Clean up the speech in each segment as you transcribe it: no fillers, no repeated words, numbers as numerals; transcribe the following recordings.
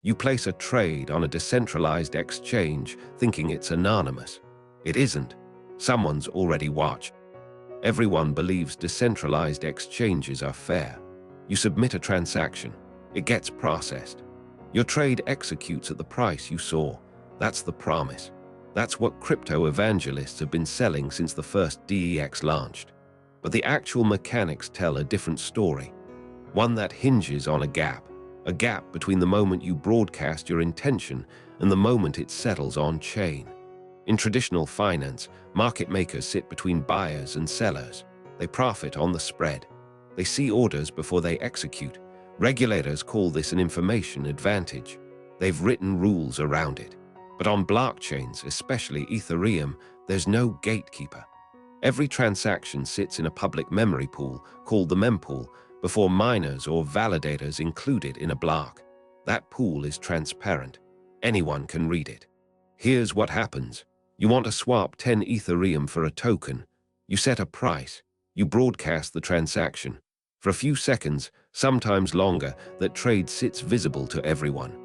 You place a trade on a decentralized exchange thinking it's anonymous. It isn't. Someone's already watched. Everyone believes decentralized exchanges are fair. You submit a transaction. It gets processed. Your trade executes at the price you saw. That's the promise. That's what crypto evangelists have been selling since the first DEX launched. But the actual mechanics tell a different story. One that hinges on a gap between the moment you broadcast your intention and the moment it settles on chain. In traditional finance, market makers sit between buyers and sellers. They profit on the spread. They see orders before they execute. Regulators call this an information advantage. They've written rules around it. But on blockchains, especially Ethereum, there's no gatekeeper. Every transaction sits in a public memory pool called the mempool before miners or validators include it in a block. That pool is transparent. Anyone can read it. Here's what happens. You want to swap 10 Ethereum for a token. You set a price. You broadcast the transaction. For a few seconds, sometimes longer, that trade sits visible to everyone.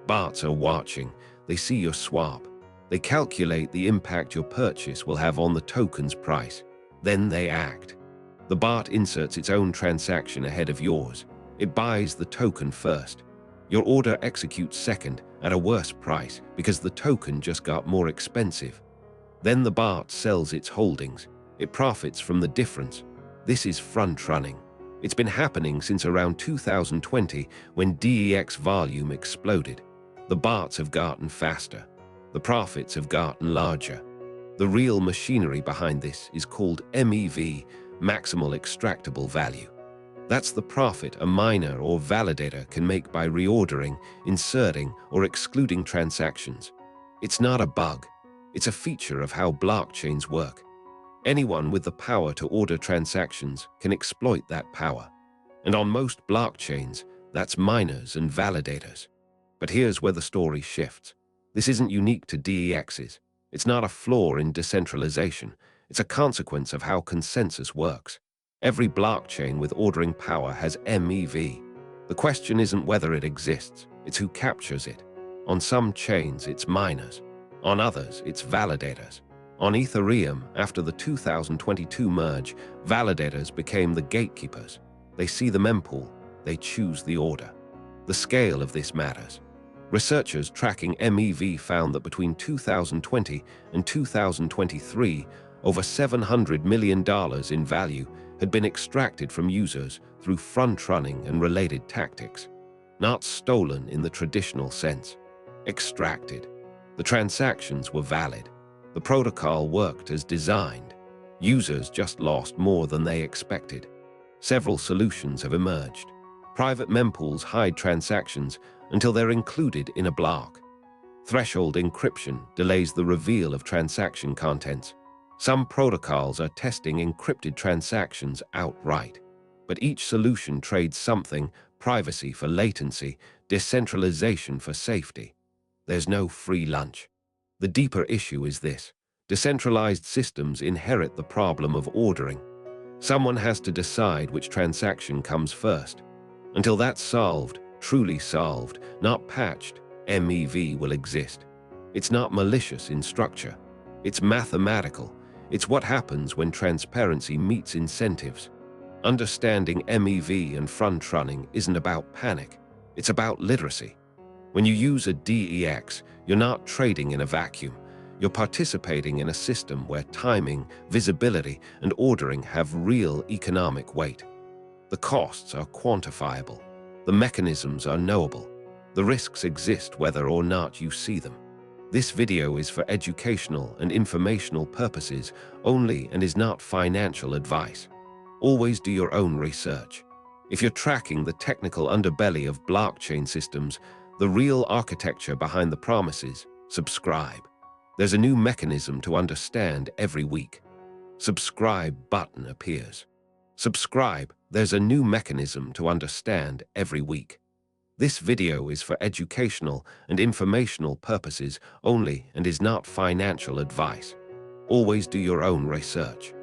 Bots are watching. They see your swap. They calculate the impact your purchase will have on the token's price. Then they act. The bot inserts its own transaction ahead of yours. It buys the token first. Your order executes second at a worse price because the token just got more expensive. Then the bot sells its holdings. It profits from the difference. This is front-running. It's been happening since around 2020 when DEX volume exploded. The bots have gotten faster. The profits have gotten larger. The real machinery behind this is called MEV, Maximal Extractable Value. That's the profit a miner or validator can make by reordering, inserting, or excluding transactions. It's not a bug. It's a feature of how blockchains work. Anyone with the power to order transactions can exploit that power. And on most blockchains, that's miners and validators. But here's where the story shifts. This isn't unique to DEXs. It's not a flaw in decentralization. It's a consequence of how consensus works. Every blockchain with ordering power has MEV. The question isn't whether it exists, it's who captures it. On some chains, it's miners. On others, it's validators. On Ethereum, after the 2022 merge, validators became the gatekeepers. They see the mempool, they choose the order. The scale of this matters. Researchers tracking MEV found that between 2020 and 2023, over $700 million in value had been extracted from users through front-running and related tactics. Not stolen in the traditional sense. Extracted. The transactions were valid. The protocol worked as designed. Users just lost more than they expected. Several solutions have emerged. Private mempools hide transactions until they're included in a block. Threshold encryption delays the reveal of transaction contents. Some protocols are testing encrypted transactions outright. But each solution trades something: privacy for latency, decentralization for safety. There's no free lunch. The deeper issue is this: decentralized systems inherit the problem of ordering. Someone has to decide which transaction comes first. Until that's solved, truly solved, not patched, MEV will exist. It's not malicious in structure. It's mathematical. It's what happens when transparency meets incentives. Understanding MEV and front-running isn't about panic. It's about literacy. When you use a DEX, you're not trading in a vacuum. You're participating in a system where timing, visibility, and ordering have real economic weight. The costs are quantifiable. The mechanisms are knowable. The risks exist whether or not you see them. This video is for educational and informational purposes only and is not financial advice. Always do your own research. If you're tracking the technical underbelly of blockchain systems, the real architecture behind the promises, subscribe. There's a new mechanism to understand every week. Subscribe button appears. Subscribe, there's a new mechanism to understand every week. This video is for educational and informational purposes only and is not financial advice. Always do your own research.